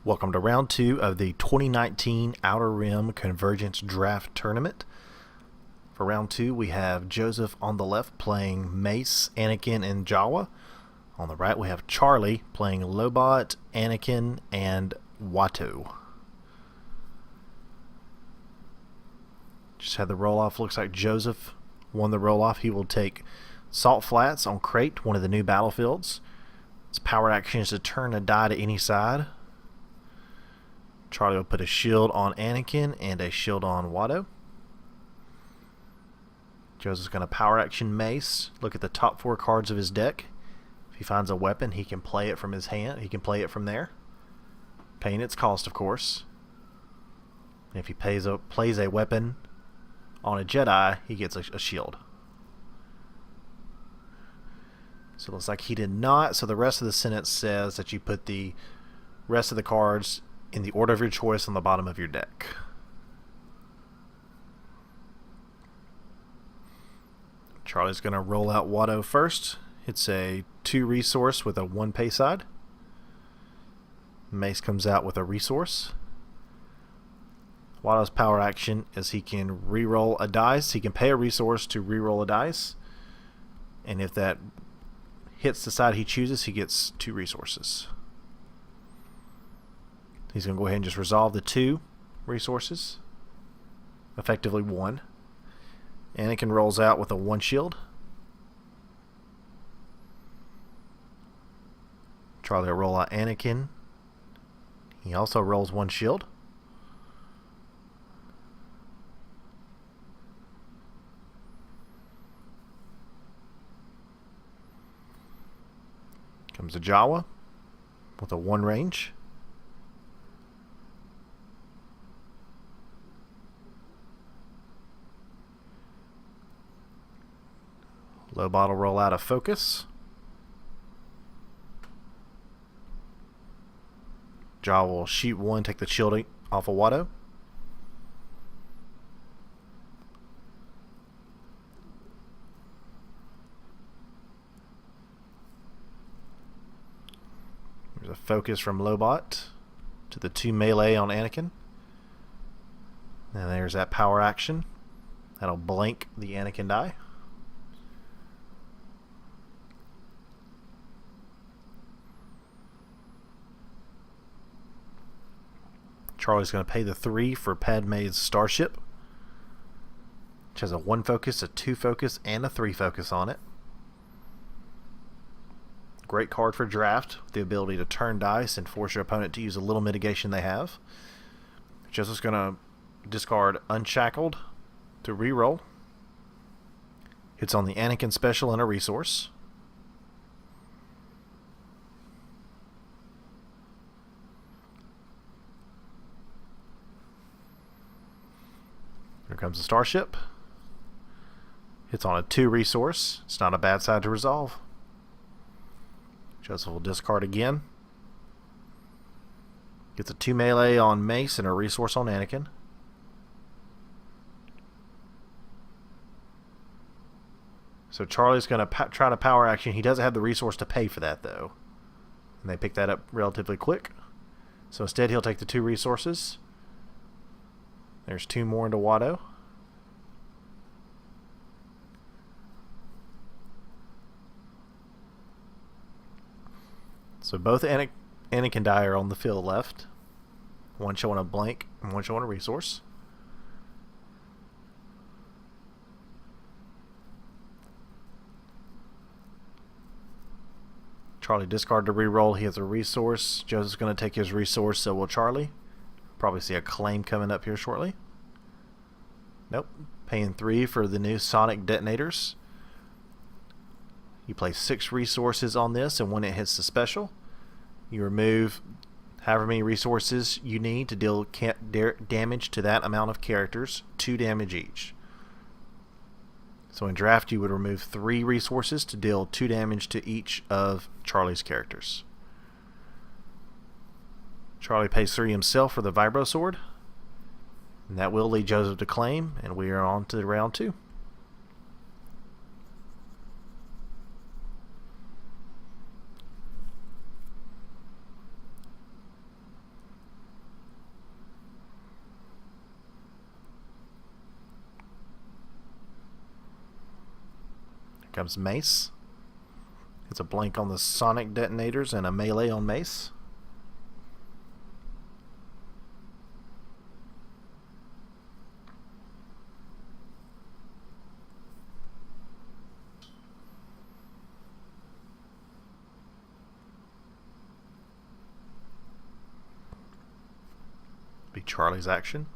Welcome to round 2 of the 2019 Outer Rim Convergence Draft Tournament. For round 2, we have Joseph on the left playing Mace, Anakin, and Jawa. On the right, we have Charlie playing Lobot, Anakin, and Watto. Just had the roll-off. Looks like Joseph won the roll-off. He will take Salt Flats on Crate, one of the new battlefields. His power action is to turn a die to any side. Charlie will put a shield on Anakin and a shield on Watto. Joseph's going to power action Mace. Look at the top 4 cards of his deck. If he finds a weapon, he can play it from his hand. He can play it from there, paying its cost, of course. And if he plays a weapon on a Jedi, he gets a shield. So it looks like he did not. So the rest of the sentence says that you put the rest of the cards in the order of your choice on the bottom of your deck. Charlie's going to roll out Watto first. It's a 2 resource with a 1 pay side. Mace comes out with a resource. Watto's power action is he can reroll a dice. He can pay a resource to reroll a dice. And if that hits the side he chooses, he gets 2 resources. He's going to go ahead and just resolve the 2 resources. Effectively 1. Anakin rolls out with a 1 shield. Charlie will roll out Anakin. He also rolls 1 shield. Comes a Jawa with a 1 range. Lobot will roll out a focus. Jawa will shoot 1, take the shielding off of Watto. There's a focus from Lobot to the 2 melee on Anakin. And there's that power action. That'll blank the Anakin die. Charlie's going to pay the 3 for Padme's starship, which has a 1 focus, a 2 focus, and a 3 focus on it. Great card for draft, the ability to turn dice and force your opponent to use a little mitigation they have. Joseph's going to discard Unshackled to reroll. Hits on the Anakin special and a resource. Here comes the starship. Hits on a 2 resource. It's not a bad side to resolve. Joseph will discard again. Gets a 2 melee on Mace and a resource on Anakin. So Charlie's going to try to power action. He doesn't have the resource to pay for that, though. And they pick that up relatively quick. So instead he'll take the 2 resources. There's 2 more into Watto. So both Anakin die are on the field left. 1 showing a blank and 1 showing a resource. Charlie discard to reroll. He has a resource. Joseph's going to take his resource, so will Charlie. Probably see a claim coming up here shortly. Nope. Paying 3 for the new sonic detonators. You place 6 resources on this, and when it hits the special, you remove however many resources you need to deal damage to that amount of characters, 2 damage each. So in draft, you would remove 3 resources to deal 2 damage to each of Charlie's characters. Charlie pays 3 himself for the Vibro Sword. And that will lead Joseph to claim, and we are on to round 2. Comes Mace. It's a blank on the sonic detonators and a melee on Mace. Be Charlie's action.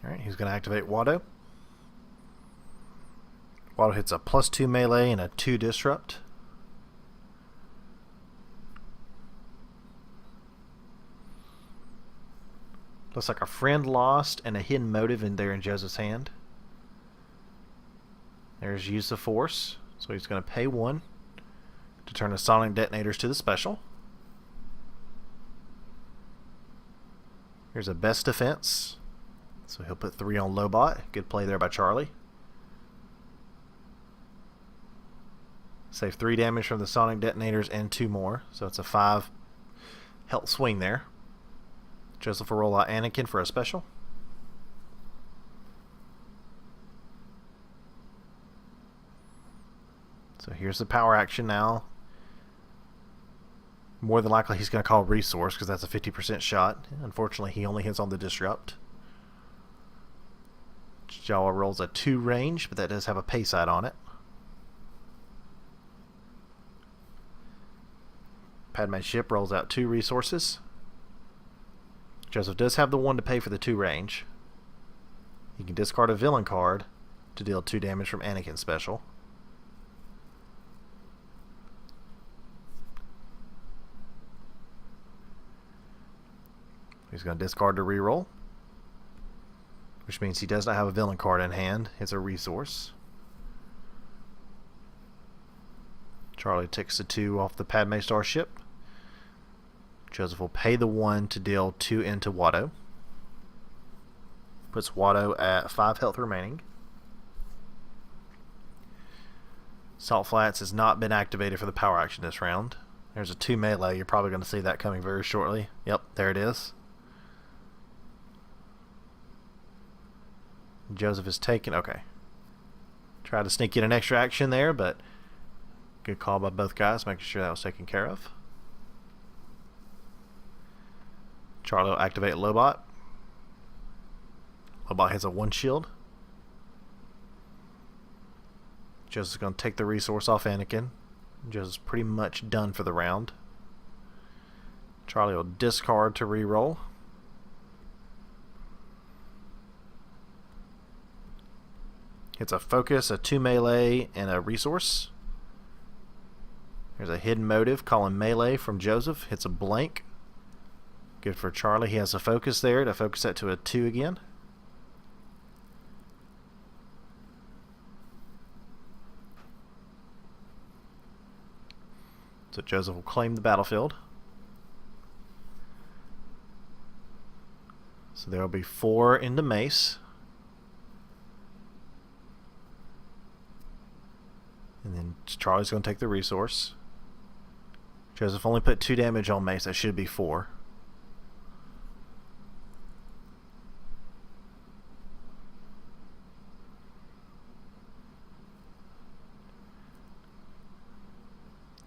Alright, he's going to activate Watto. Watto hits a +2 melee and a 2 disrupt. Looks like a friend lost and a hidden motive in there in Joseph's hand. There's use of force. So he's going to pay 1 to turn the sonic detonators to the special. Here's a best defense. So he'll put 3 on Lobot. Good play there by Charlie. Save 3 damage from the sonic detonators and 2 more. So it's a 5 health swing there. Joseph will roll out Anakin for a special. So here's the power action now. More than likely he's going to call resource because that's a 50% shot. Unfortunately, he only hits on the disrupt. Jawa rolls a 2 range, but that does have a pay side on it. Padme's ship rolls out 2 resources. Joseph does have the 1 to pay for the 2 range. He can discard a villain card to deal 2 damage from Anakin's special. He's going to discard to reroll, which means he does not have a villain card in hand. It's a resource. Charlie takes the 2 off the Padme starship. Joseph will pay the 1 to deal 2 into Watto. Puts Watto at 5 health remaining. Salt Flats has not been activated for the power action this round. There's a 2 melee. You're probably going to see that coming very shortly. Yep, there it is. Joseph is taken. Okay. Tried to sneak in an extra action there, but good call by both guys, making sure that was taken care of. Charlie will activate Lobot. Lobot has a 1 shield. Joseph's going to take the resource off Anakin. Joseph's pretty much done for the round. Charlie will discard to reroll. Hits a focus, a 2 melee, and a resource. There's a hidden motive, calling melee from Joseph. Hits a blank. Good for Charlie. He has a focus there to focus that to a 2 again. So Joseph will claim the battlefield. So there will be 4 into Mace. And then Charlie's going to take the resource. Joseph only put 2 damage on Mace. That should be 4.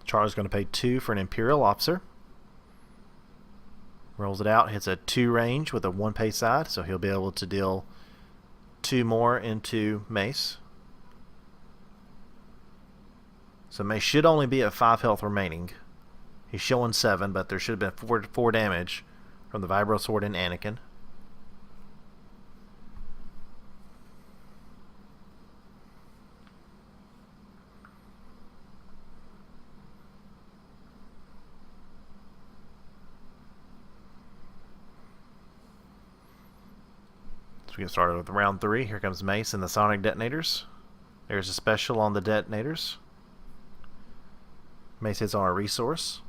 Charlie's going to pay 2 for an Imperial officer. Rolls it out, hits a 2 range with a 1 pay side, so he'll be able to deal 2 more into Mace. So Mace should only be at 5 health remaining. He's showing 7, but there should have been 4 damage from the Vibro Sword and Anakin. We get started with round 3. Here comes Mace and the sonic detonators. There's a special on the detonators. Mace hits on a resource.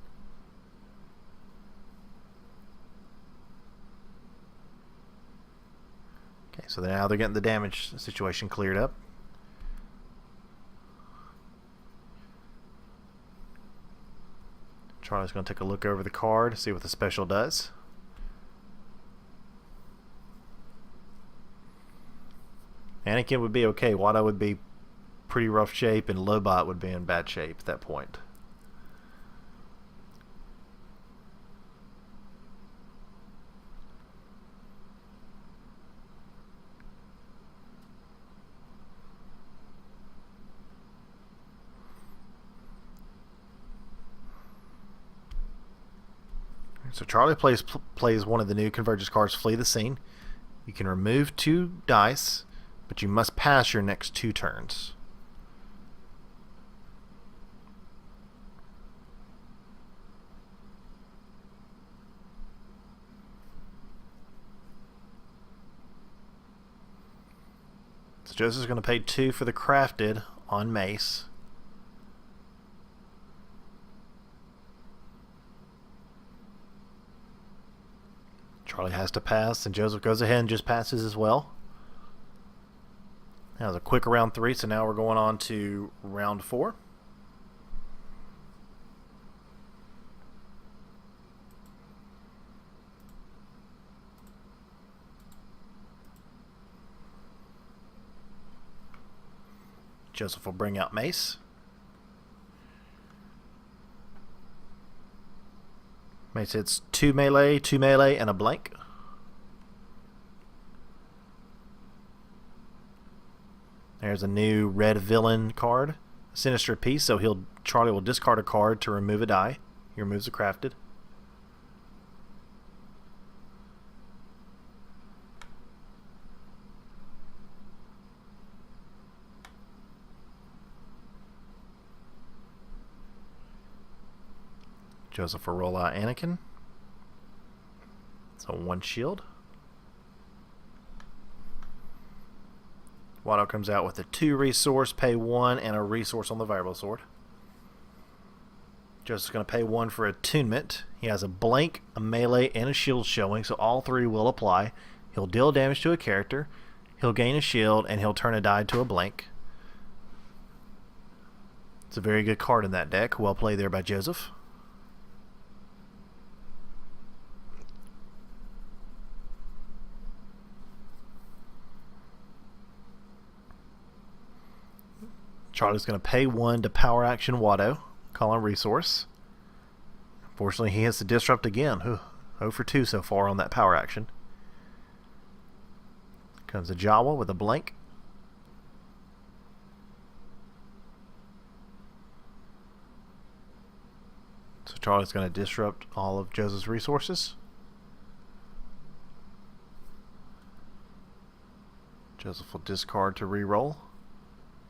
Okay, so now they're getting the damage situation cleared up. Charlie's going to take a look over the card, see what the special does. Anakin would be okay. Watto would be pretty rough shape, and Lobot would be in bad shape at that point. So Charlie plays one of the new Convergence cards, Flee the Scene. You can remove 2 dice, but you must pass your next 2 turns. So Joseph's going to pay 2 for the crafted on Mace. Charlie has to pass, and Joseph goes ahead and just passes as well. That was a quick round 3, so now we're going on to round 4. Joseph will bring out Mace. Mace hits 2 melee, 2 melee, and a blank. There's a new red villain card, Sinister Piece. So Charlie will discard a card to remove a die. He removes a crafted. Joseph will roll out Anakin. So 1 shield. Watto comes out with a 2 resource, pay 1, and a resource on the variable sword. Joseph's going to pay 1 for attunement. He has a blank, a melee, and a shield showing, so all 3 will apply. He'll deal damage to a character. He'll gain a shield, and he'll turn a die to a blank. It's a very good card in that deck. Well played there by Joseph. Charlie's going to pay 1 to power action Watto, call on resource. Unfortunately, he has to disrupt again. 0 for 2 so far on that power action. Comes a Jawa with a blank. So Charlie's going to disrupt all of Joseph's resources. Joseph will discard to re-roll.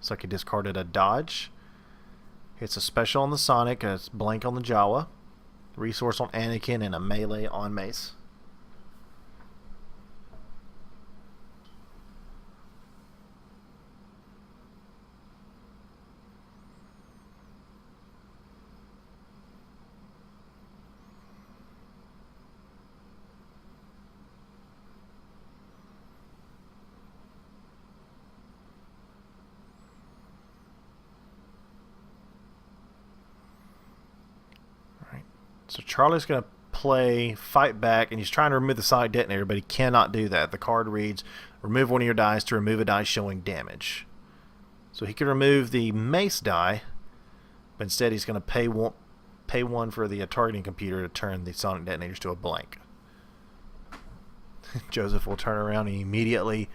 Looks like he discarded a dodge. Hits a special on the Sonic, a blank on the Jawa, resource on Anakin, and a melee on Mace. So Charlie's going to play Fight Back, and he's trying to remove the Sonic Detonator, but he cannot do that. The card reads, remove 1 of your dice to remove a die showing damage. So he could remove the Mace die, but instead he's going to pay 1 for the targeting computer to turn the Sonic Detonators to a blank. Joseph will turn around and immediately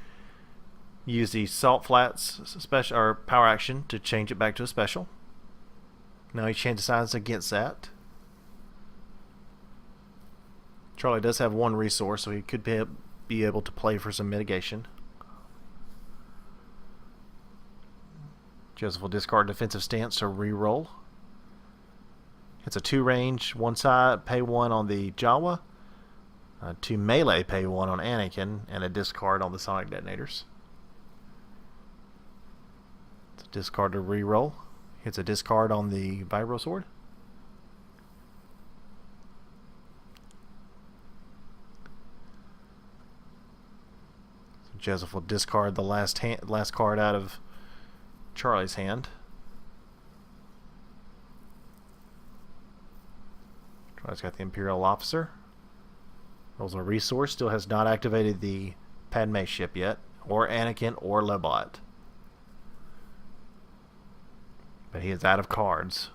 use the Salt Flats special or power action to change it back to a special. Now he decides against that. Charlie does have 1 resource, so he could be able to play for some mitigation. Joseph will discard defensive stance to re-roll. It's a 2 range, 1 side, pay 1 on the Jawa, 2 melee, pay 1 on Anakin, and a discard on the Sonic Detonators. It's a discard to re-roll. It's a discard on the Vibro Sword. Joseph will discard the last card out of Charlie's hand. Charlie's got the Imperial Officer. Rolls a resource. Still has not activated the Padme ship yet, or Anakin, or Lobot. But he is out of cards.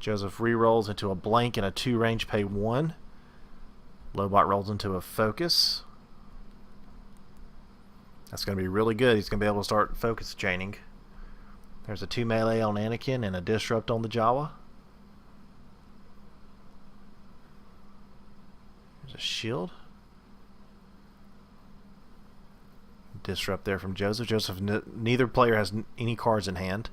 Joseph re-rolls into a blank and a 2 range, pay 1. Lobot rolls into a focus. That's going to be really good. He's going to be able to start focus chaining. There's a 2 melee on Anakin and a disrupt on the Jawa. There's a shield. Disrupt there from Joseph. Neither player has any cards in hand.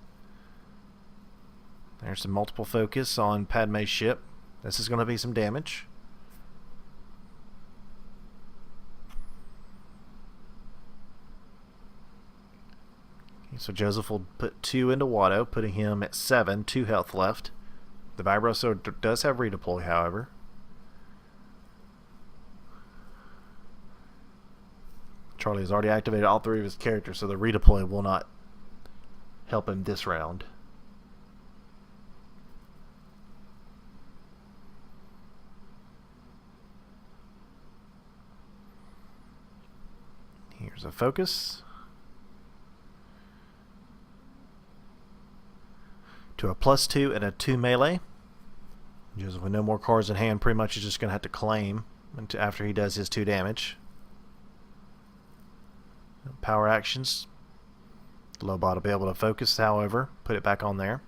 There's some multiple focus on Padme's ship. This is going to be some damage. Okay, so Joseph will put 2 into Watto, putting him at 7, 2 health left. The Vibro Sword does have redeploy, however. Charlie has already activated all 3 of his characters, so the redeploy will not help him this round. Here's a focus. To a +2 and a 2 melee. Joseph with no more cards in hand pretty much is just going to have to claim after he does his 2 damage. Power actions. Lobot will be able to focus, however. Put it back on there.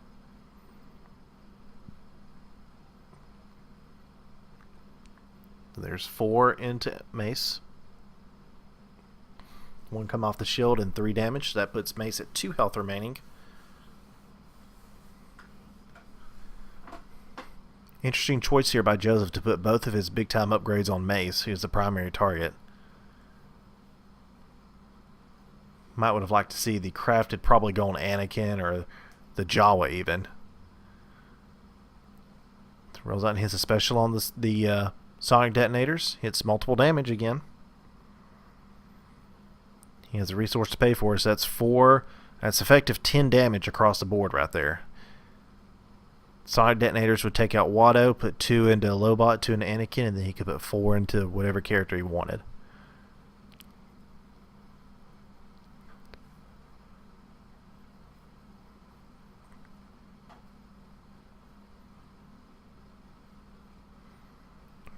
There's 4 into Mace. 1 come off the shield and 3 damage. So that puts Mace at 2 health remaining. Interesting choice here by Joseph to put both of his big time upgrades on Mace, who's the primary target. Might would have liked to see the crafted probably go on Anakin or the Jawa even. Rolls out and hits a special on the sonic detonators. Hits multiple damage again. He has a resource to pay for, so that's 4. That's effective 10 damage across the board right there. Sonic detonators would take out Watto, put 2 into Lobot, 2 into Anakin, and then he could put 4 into whatever character he wanted.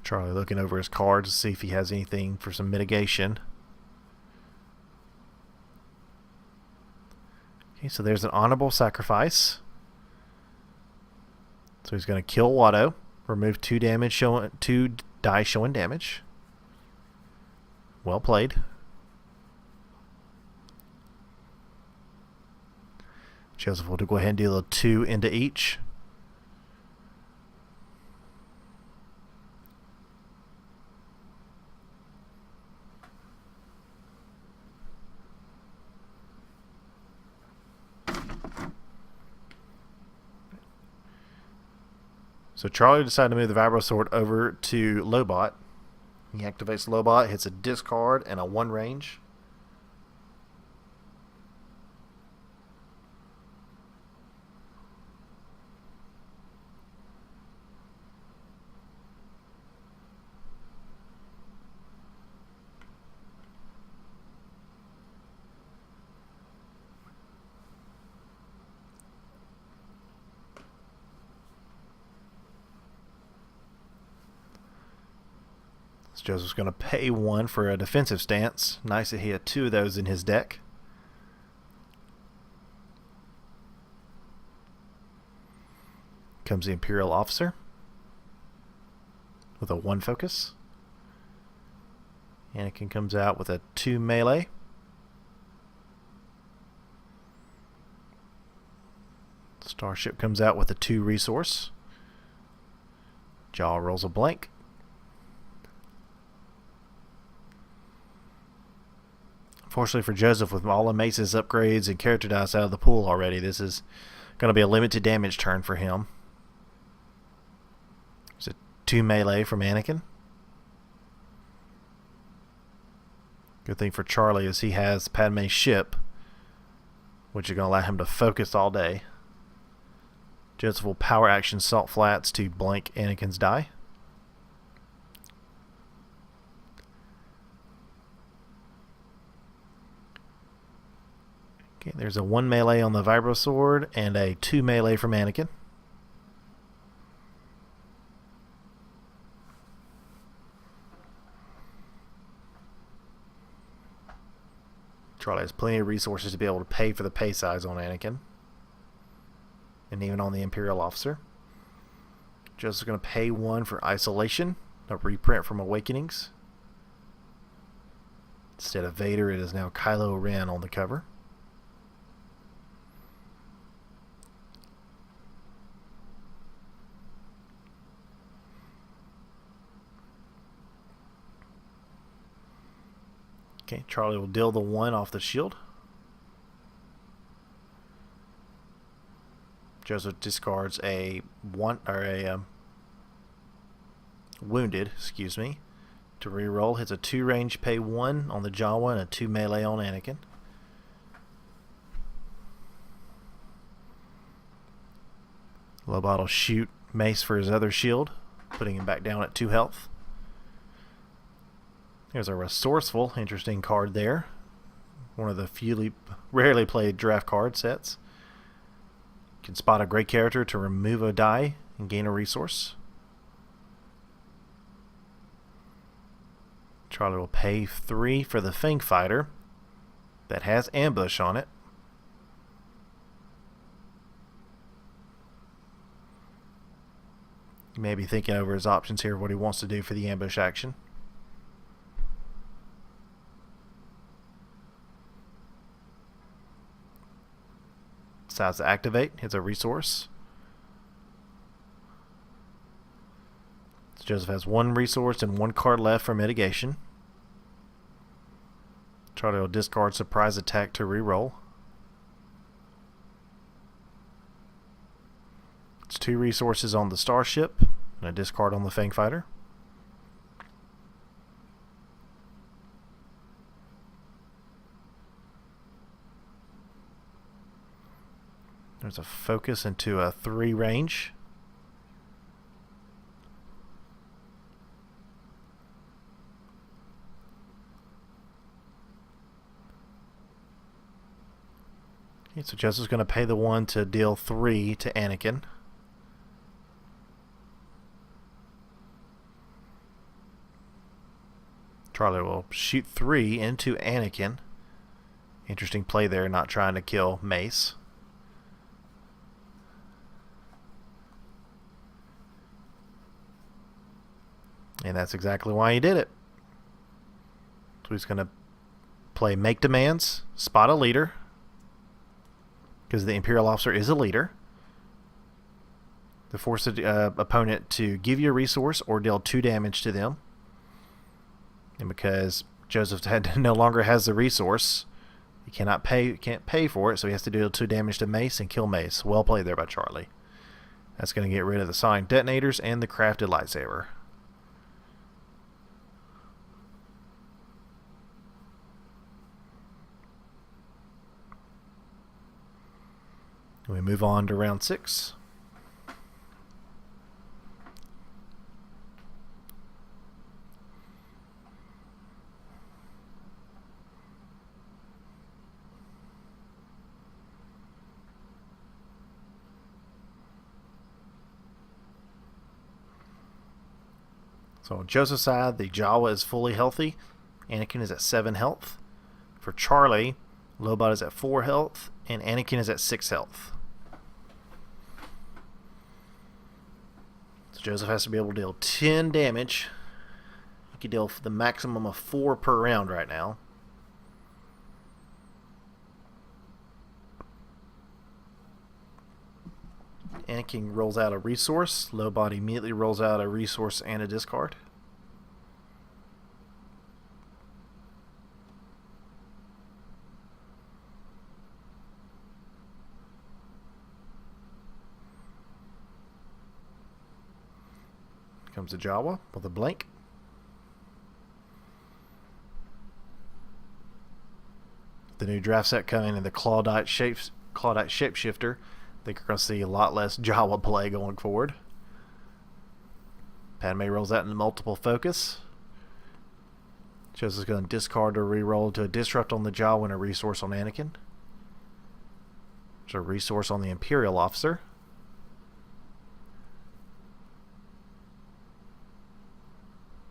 Charlie looking over his cards to see if he has anything for some mitigation. Okay, so there's an honorable sacrifice. So he's going to kill Watto, remove 2 damage, 2 die showing damage. Well played. Joseph will go ahead and deal a 2 into each. So Charlie decided to move the Vibro Sword over to Lobot. He activates Lobot, hits a discard and a 1 range. Joseph's going to pay 1 for a defensive stance. Nice that he had 2 of those in his deck. Comes the Imperial Officer with a 1 focus. Anakin comes out with a 2 melee. Starship comes out with a 2 resource. Jawa rolls a blank. Fortunately for Joseph, with all of Mace's upgrades and character dice out of the pool already, this is going to be a limited damage turn for him. There's a 2 melee from Anakin. Good thing for Charlie is he has Padme's ship, which is going to allow him to focus all day. Joseph will power action Salt Flats to blank Anakin's die. Okay, there's a 1 melee on the Vibro Sword and a 2 melee from Anakin. Charlie has plenty of resources to be able to pay for the pay size on Anakin. And even on the Imperial Officer. Joseph's going to pay 1 for Isolation, a reprint from Awakenings. Instead of Vader, it is now Kylo Ren on the cover. Okay, Charlie will deal the 1 off the shield. Joseph discards a wounded, to reroll. Hits a 2 range, pay 1 on the Jawa and a 2 melee on Anakin. Lobot will shoot Mace for his other shield, putting him back down at 2 health. There's a resourceful, interesting card there. One of the rarely played draft card sets. You can spot a great character to remove a die and gain a resource. Charlie will pay 3 for the Fang Fighter that has ambush on it. He may be thinking over his options here, what he wants to do for the ambush action. Decides to activate. It's a resource. So Joseph has 1 resource and 1 card left for mitigation. Charlie will discard Surprise Attack to reroll. It's 2 resources on the Starship and a discard on the Fang Fighter. There's a focus into a 3 range. Okay, so Joseph's going to pay the 1 to deal 3 to Anakin. Charlie will shoot 3 into Anakin. Interesting play there, not trying to kill Mace. And that's exactly why he did it. So he's going to play Make Demands, spot a leader, because the Imperial Officer is a leader. To force the opponent to give you a resource or deal 2 damage to them. And because Joseph no longer has the resource, he can't pay for it, so he has to deal 2 damage to Mace and kill Mace. Well played there by Charlie. That's going to get rid of the sonic detonators and the crafted lightsaber. We move on to round 6. So on Joseph's side, the Jawa is fully healthy. Anakin is at 7 health. For Charlie, Lobot is at 4 health, and Anakin is at 6 health. So Joseph has to be able to deal 10 damage. He can deal the maximum of 4 per round right now. Anakin rolls out a resource. Lobot immediately rolls out a resource and a discard. Comes the Jawa with a blank. The new draft set coming in the Claudite Shapeshifter. think we're going to see a lot less Jawa play going forward. Padme rolls that into multiple focus. Joseph's going to discard or reroll to a disrupt on the Jawa and a resource on Anakin. There's a resource on the Imperial officer.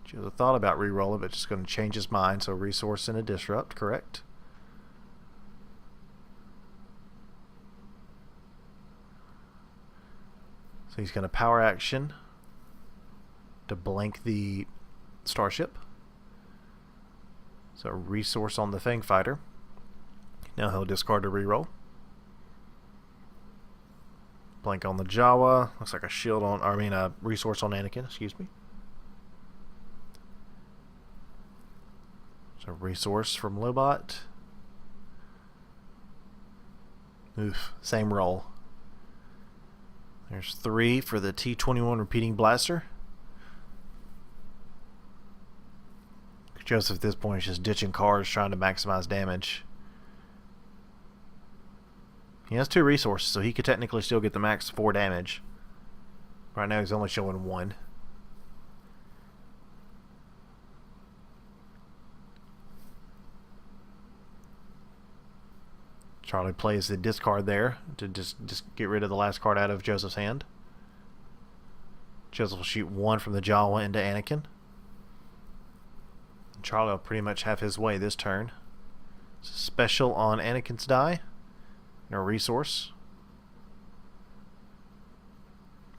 Joseph thought about rerolling, but just going to change his mind. So resource and a disrupt, correct? So he's going to power action to blank the starship. So resource on the Fang Fighter. Now he'll discard to reroll. Blank on the Jawa. Looks like a shield on, a resource on Anakin, excuse me. So resource from Lobot. Oof, same roll. There's 3 for the T-21 repeating blaster. Joseph at this point is just ditching cards, trying to maximize damage. He has 2 resources, so he could technically still get the max 4 damage. Right now he's only showing 1. Charlie plays the discard there to just get rid of the last card out of Joseph's hand. Joseph will shoot 1 from the Jawa into Anakin. And Charlie will pretty much have his way this turn. Special on Anakin's die. No resource.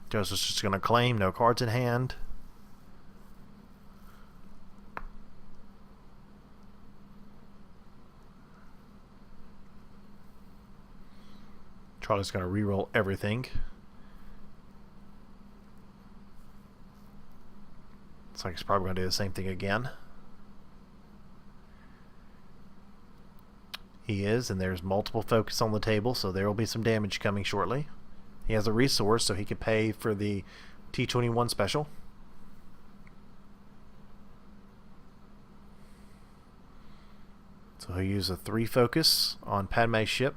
Joseph's just going to claim, no cards in hand. Charlie's going to reroll everything. Looks like he's probably going to do the same thing again. He is, and there's multiple focus on the table, so there will be some damage coming shortly. He has a resource, so he could pay for the T-21 special. So he'll use a 3 focus on Padme's ship.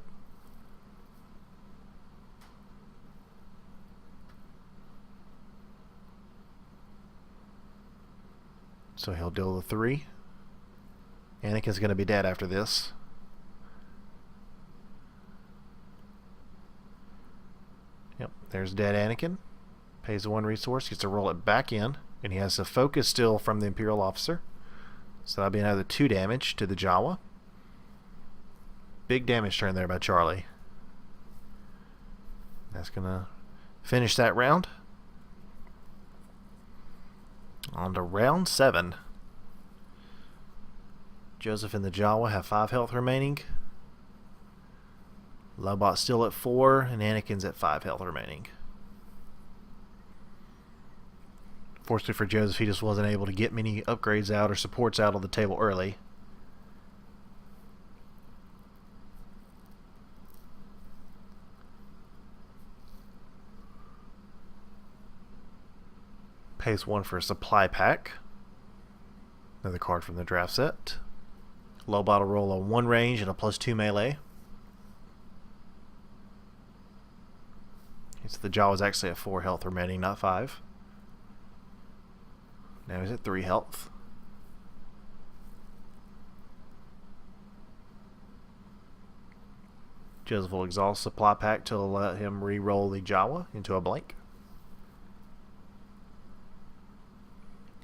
So he'll deal the 3. Anakin's going to be dead after this. Yep, there's dead Anakin. Pays the 1 resource, gets to roll it back in, and he has a focus still from the Imperial officer. So that'll be another 2 damage to the Jawa. Big damage turn there by Charlie. That's going to finish that round. On to round 7. Joseph and the Jawa have 5 health remaining. Lobot's still at 4, and Anakin's at 5 health remaining. Fortunately for Joseph, he just wasn't able to get many upgrades out or supports out on the table early. Pays 1 for a supply pack. Another card from the draft set. Lobot will roll a 1 range and a +2 melee. So the Jawa's actually at 4 health remaining, not 5. Now he's at 3 health. Joseph will exhaust supply pack to let him re-roll the Jawa into a blank.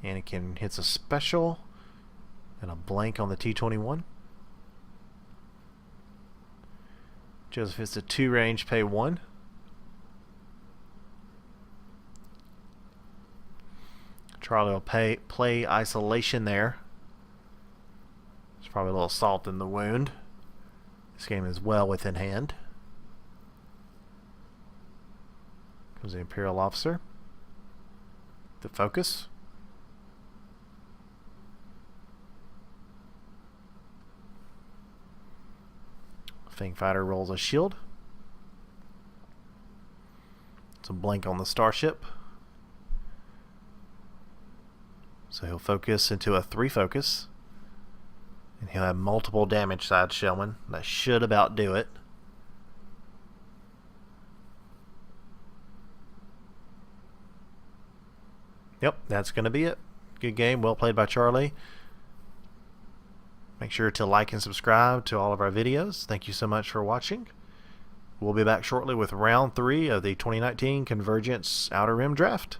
Anakin hits a special and a blank on the T-21. Joseph hits a 2 range, pay 1. Charlie will play isolation there. There's probably a little salt in the wound. This game is well within hand. Comes the Imperial officer. The focus. Fang Fighter rolls a shield. It's a blank on the starship. So he'll focus into a 3 focus. And he'll have multiple damage sides showing. That should about do it. Yep, that's going to be it. Good game. Well played by Charlie. Make sure to like and subscribe to all of our videos. Thank you so much for watching. We'll be back shortly with round 3 of the 2019 Convergence Outer Rim Draft.